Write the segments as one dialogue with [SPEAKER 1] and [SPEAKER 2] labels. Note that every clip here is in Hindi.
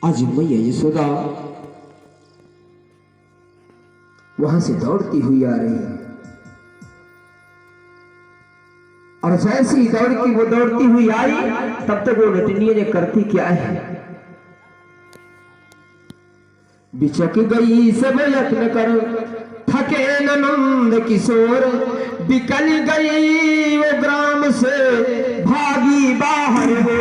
[SPEAKER 1] आज मैया यशोदा वहां से दौड़ती हुई आ रही है और जैसे ही वो दौड़ती हुई आई तब तक वो नटनिया ने करती क्या है, बिचक गई सब यत्न कर थके नंद किशोर, बिकल गई वो ग्राम से भागी बाहर वो।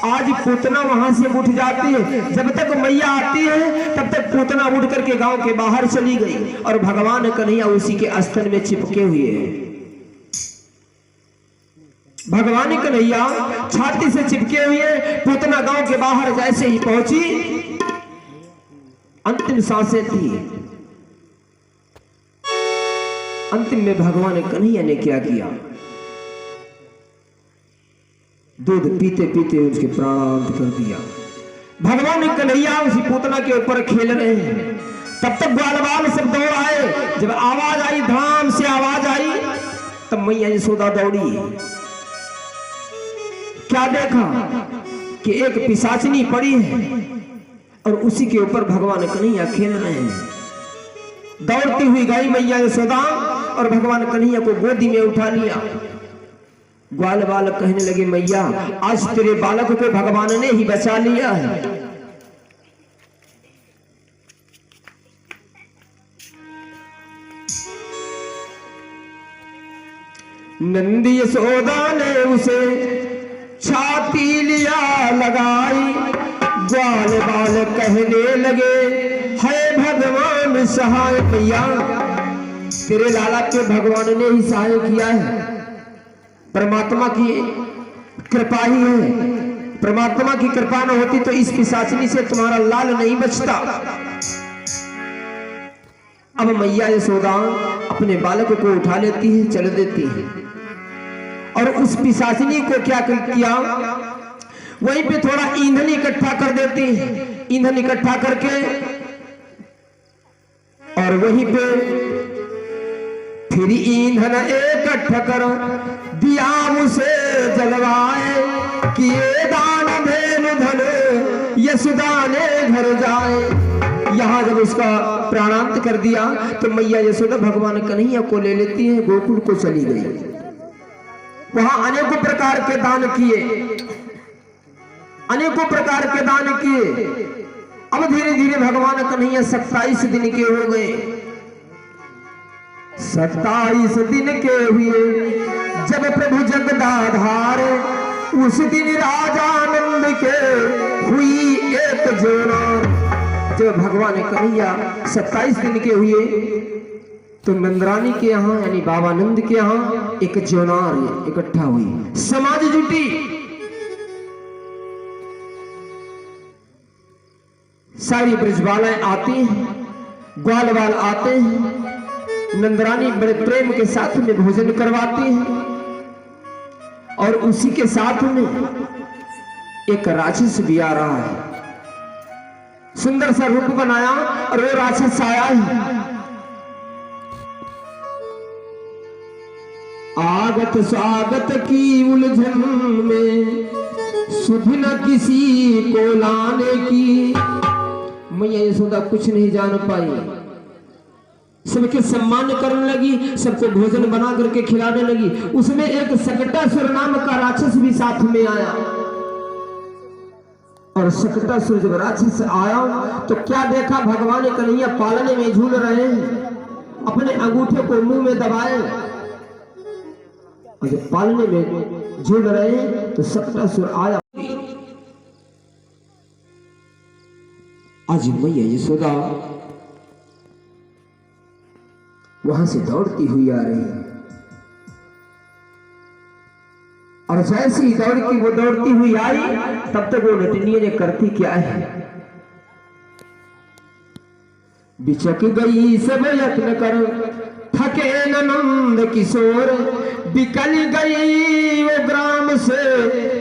[SPEAKER 1] आज पूतना वहां से उठ जाती है, जब तक मैया आती है तब तक पूतना उठ करके गांव के बाहर चली गई और भगवान कन्हैया उसी के आस्थान में चिपके हुए हैं। भगवान कन्हैया छाती से चिपके हुए, पूतना गांव के बाहर जैसे ही पहुंची अंतिम सांसें थी। अंतिम में भगवान कन्हैया ने क्या किया, दूध पीते पीते उसके प्राणांत कर दिया। भगवान कन्हैया उसी पूतना के ऊपर खेल रहे हैं, तब तक ग्वाल बाल सब दौड़ आए। जब आवाज आई, धाम से आवाज आई, तब मैया यशोदा दौड़ी। क्या देखा कि एक पिशाचिनी पड़ी है और उसी के ऊपर भगवान कन्हैया खेल रहे हैं। दौड़ती हुई गई मैया यशोदा और भगवान कन्हैया को गोदी में उठा लिया। ग्वाल बाल कहने लगे, मैया आज तेरे बालक को भगवान ने ही बचा लिया है। नंदी यशोदा ने उसे छाती लिया लगाई, ग्वाल बाल कहने लगे, है भगवान सहाय। मैया तेरे लाला के भगवान ने ही सहाय किया है, परमात्मा की कृपा ही है। परमात्मा की कृपा न होती तो इस पिशाचिनी से तुम्हारा लाल नहीं बचता। अब मैया यशोदा अपने बालक को उठा लेती है, चल देती है और उस पिशाचिनी को क्या किया, वहीं पे थोड़ा ईंधन इकट्ठा कर देती है। ईंधन इकट्ठा करके और वहीं पे फिर ईंधन इकट्ठा कर दिया उसे जलवाए, किए दान धेनु धन यशोदा ने घर जाए। यहां जब उसका प्राणांत कर दिया तो मैया यशोदा भगवान कन्हैया को ले लेती है, गोकुल को चली गई। वहां अनेकों प्रकार के दान किए, अनेकों प्रकार के दान किए। अब धीरे धीरे भगवान कन्हैया 27 दिन के हो गए। 27 दिन के हुए जब प्रभु जगदाधार, उस दिन राजानंद के हुई एक जोड़ा। जब भगवान कन्हैया 27 दिन के हुए तो नंदरानी के यहाँ यानी बाबानंद के यहाँ एक जोनार इकट्ठा हुई, समाज जुटी। सारी ब्रजबालाएं आती हैं, ग्वाल बाल आते हैं, नंदरानी बड़े प्रेम के साथ में भोजन करवाती है और उसी के साथ में एक राक्षस भी आ रहा है। सुंदर सा रूप बनाया और वो राक्षस आया है। आगत स्वागत की उलझन में सुध न किसी को लाने की। मैया यशोदा कुछ नहीं जान पाई, सबके सम्मान करने लगी, सबको भोजन बना करके खिलाने लगी। उसमें एक सकटासुर नाम का राक्षस भी साथ में आया और सकटासुर जब राक्षस आया तो क्या देखा, भगवान कन्हैया पालने में झूल रहे हैं, अपने अंगूठे को मुंह में दबाए और जब पालने में झूल रहे हैं तो सकटासुर आया। आज मैया यशोदा वहां से दौड़ती हुई आ रही है और जैसे ही वो दौड़ती हुई आई तब तक वो नटनिया ने करती क्या है, बिचक गई सब यत्न कर थके नंद किशोर, बिकल गई वो ग्राम से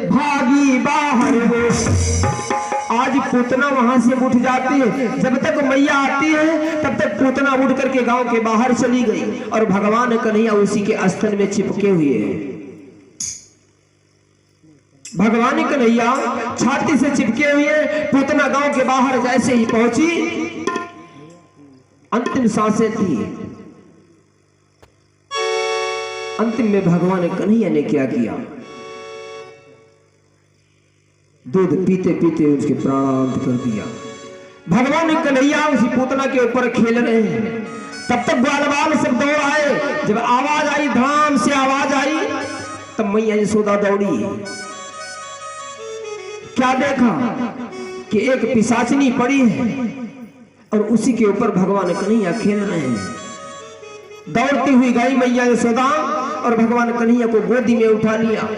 [SPEAKER 1] भागी बाहर वो। आज पूतना वहां से उठ जाती है, जब तक मैया आती है तब तक पूतना उठ करके गांव के बाहर चली गई और भगवान कन्हैया उसी के आस्थान में चिपके हुए हैं। भगवान कन्हैया छाती से चिपके हुए पूतना गांव के बाहर जैसे ही पहुंची, अंतिम सांसें थी। अंतिम में भगवान कन्हैया ने क्या किया, दूध पीते पीते उसके प्राणांत कर दिया। भगवान कन्हैया उसी पूतना के ऊपर खेल रहे हैं, तब तक ग्वाल बाल सब दौड़ आए। जब आवाज आई, धाम से आवाज आई, तब मैया यशोदा दौड़ी। क्या देखा कि एक पिशाचिनी पड़ी है और उसी के ऊपर भगवान कन्हैया खेल रहे हैं। दौड़ती हुई गई मैया यशोदा और भगवान कन्हैया को गोदी में उठा लिया।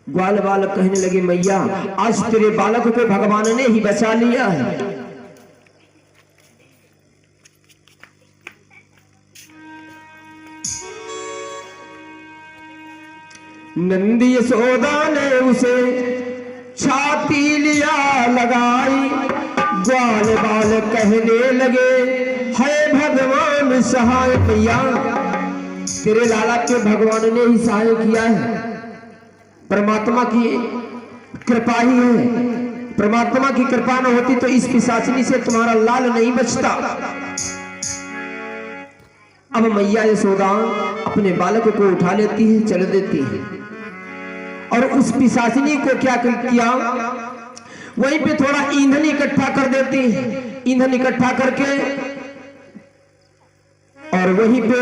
[SPEAKER 1] ग्वाल बाल कहने लगे, मैया आज तेरे बालक को भगवान ने ही बचा लिया है। नंदी यशोदा ने उसे छाती लिया लगाई, ग्वाल बाल कहने लगे, है भगवान सहाय। मैया तेरे लाला के भगवान ने ही सहाय किया है, परमात्मा की कृपा ही है। परमात्मा की कृपा न होती तो इस पिशाचिनी से तुम्हारा लाल नहीं बचता। अब मैया यशोदा अपने बालक को उठा लेती है, चल देती है और उस पिशाचिनी को क्या किया, वहीं पे थोड़ा ईंधन इकट्ठा कर देती है। ईंधन इकट्ठा करके और वहीं पे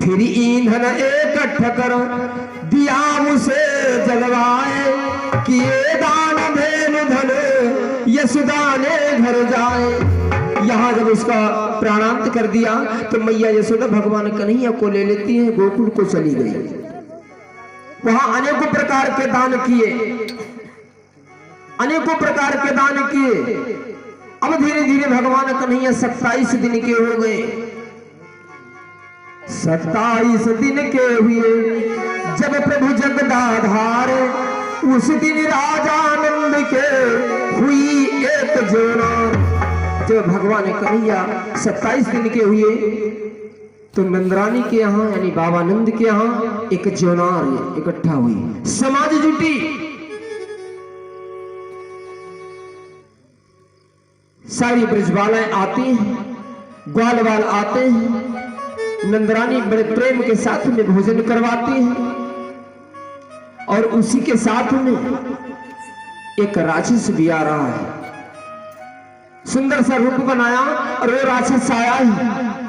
[SPEAKER 1] फिर ईंधन इकट्ठा कर दिया उसे जलवाए, किए दान धेनु धन यशोदा ने घर जाए। यहां जब उसका प्राणांत कर दिया तो मैया यशोदा भगवान कन्हैया को ले लेती है, गोकुल को चली गई। वहां अनेकों प्रकार के दान किए, अनेकों प्रकार के दान किए। अब धीरे धीरे भगवान कन्हैया 27 दिन के हो गए। 27 दिन के हुए जब प्रभु जगदाधार, उस दिन राजानंद के हुई एक जोना। जब भगवान कन्हैया 27 दिन के हुए तो नंदरानी के यहाँ यानी बाबा नंद के यहाँ एक जोनार इकट्ठा हुई, समाज जुटी। सारी ब्रजबालाएं आती हैं, ग्वाल बाल आते हैं, नंदरानी बड़े प्रेम के साथ में भोजन करवाती है और उसी के साथ में एक राक्षस भी आ रहा है। सुंदर सा रूप बनाया और वो राक्षस आया है।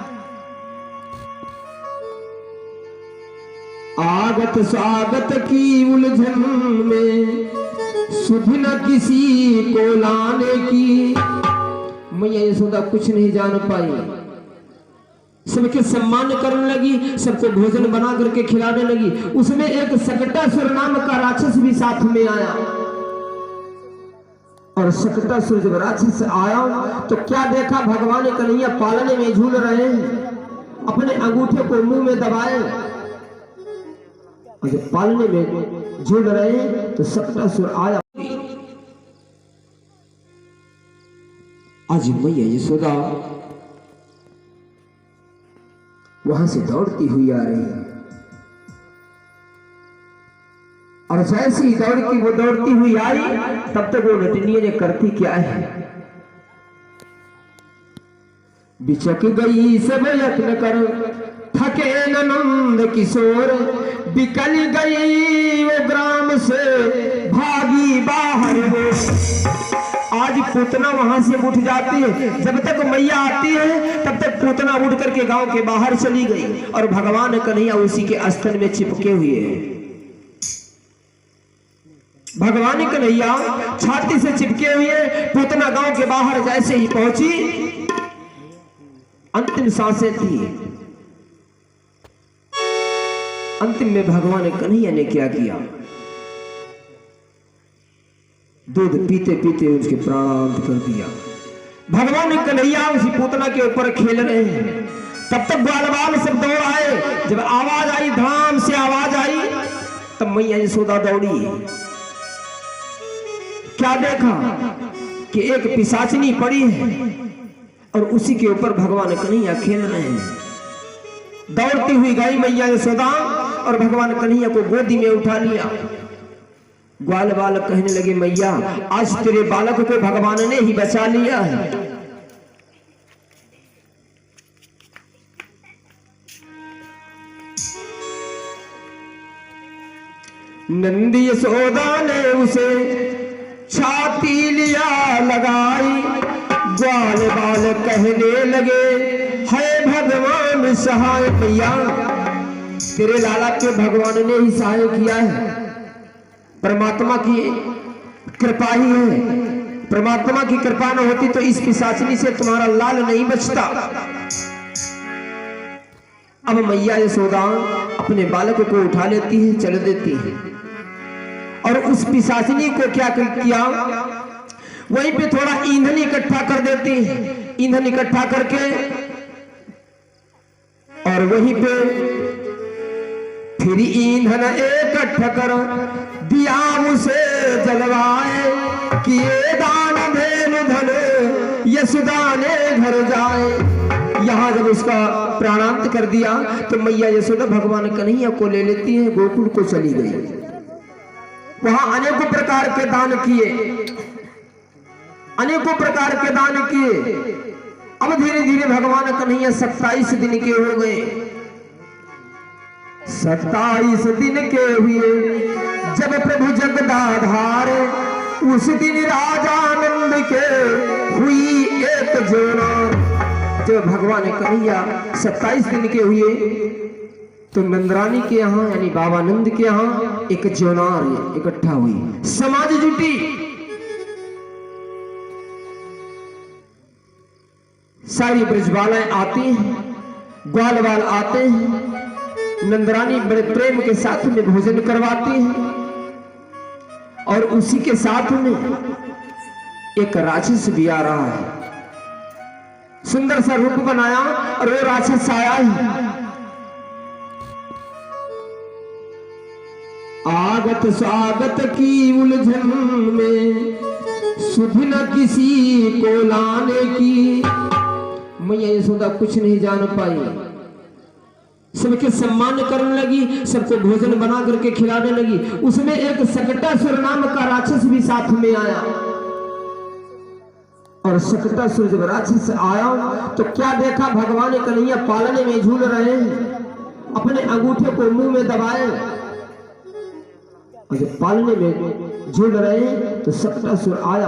[SPEAKER 1] आगत स्वागत की उलझन में सुध न किसी को लाने की। मैया यशोदा कुछ नहीं जान पाई, सबके सम्मान करने लगी, सबको भोजन बना करके खिलाने लगी। उसमें एक सकटासुर नाम का राक्षस भी साथ में आया और सकटासुर जब राक्षस आया तो क्या देखा, भगवान कन्हैया पालने में झूल रहे हैं, अपने अंगूठे को मुंह में दबाए और जब पालने में झूल रहे हैं तो सकटासुर आया। आज मैया यशोदा वहां से दौड़ती हुई आ रही है और जैसे ही वो दौड़ती हुई आई तब तक वो नटनिया ने करती क्या है, बिचक गई सब यत्न कर थके नंद किशोर, बिकल गई वो ग्राम से भागी बाहर वो। आज पूतना वहां से उठ जाती है, जब तक मैया आती है तब तक पूतना उठ करके गांव के बाहर चली गई और भगवान कन्हैया उसी के आस्थान में चिपके हुए हैं। भगवान कन्हैया छाती से चिपके हुए पूतना गांव के बाहर जैसे ही पहुंची, अंतिम सांसें थी। अंतिम में भगवान कन्हैया ने क्या किया, दूध पीते पीते उसके प्राणांत कर दिया। भगवान कन्हैया उसी पूतना के ऊपर खेल रहे हैं, तब तक ग्वाल बाल सब दौड़ आए। जब आवाज आई, धाम से आवाज आई, तब मैया यशोदा दौड़ी। क्या देखा कि एक पिशाचिनी पड़ी है और उसी के ऊपर भगवान कन्हैया खेल रहे हैं। दौड़ती हुई गई मैया यशोदा और भगवान कन्हैया को गोदी में उठा लिया। ग्वाल बाल कहने लगे, मैया आज तेरे बालक को भगवान ने ही बचा लिया है। नंदी यशोदा ने उसे छाती लिया लगाई, ग्वाल बाल कहने लगे, है भगवान सहाय। मैया तेरे लाला के भगवान ने ही सहाय किया है, परमात्मा की कृपा ही है। परमात्मा की कृपा न होती तो इस पिशाचिनी से तुम्हारा लाल नहीं बचता। अब मैया यशोदा अपने बालक को उठा लेती है, चल देती है और उस पिशाचिनी को क्या किया, वहीं पे थोड़ा ईंधन इकट्ठा कर देती है। ईंधन इकट्ठा करके और वहीं पे फिर ईंधन इकट्ठा कर दिया उसे जलवाए, किए दान धेनु धन यशोदा ने घर जाए। यहां जब उसका प्राणांत कर दिया तो मैया यशोदा भगवान कन्हैया को ले लेती है, गोकुल को चली गई। वहां अनेकों प्रकार के दान किए, अनेकों प्रकार के दान किए। अब धीरे धीरे भगवान कन्हैया 27 दिन के हो गए। 27 दिन के हुए जब प्रभु जगदाधार, उस दिन राजानंद के हुई एक जोनार। जब भगवान कन्हैया 27 दिन के हुए तो नंदरानी के यहाँ यानी बाबा नंद के यहाँ एक जोनार इकट्ठा हुई, समाज जुटी। सारी ब्रजबालाएं आती हैं, ग्वाल बाल आते हैं, नंदरानी बड़े प्रेम के साथ में भोजन करवाती हैं और उसी के साथ में एक राक्षस भी आ रहा है। सुंदर सा रूप बनाया और वो राक्षस आया ही। आगत स्वागत की उलझन में सुध न किसी को लाने की, मैया यशोदा कुछ नहीं जान पाई। सबके सम्मान करने लगी, सबको भोजन बना करके खिलाने लगी। उसमें एक सकटासुर नाम का राक्षस भी साथ में आया और सकटासुर जब राक्षस आया तो क्या देखा, भगवान कन्हैया पालने में झूल रहे हैं, अपने अंगूठे को मुंह में दबाए और जब पालने में झूल रहे हैं तो सकटासुर आया।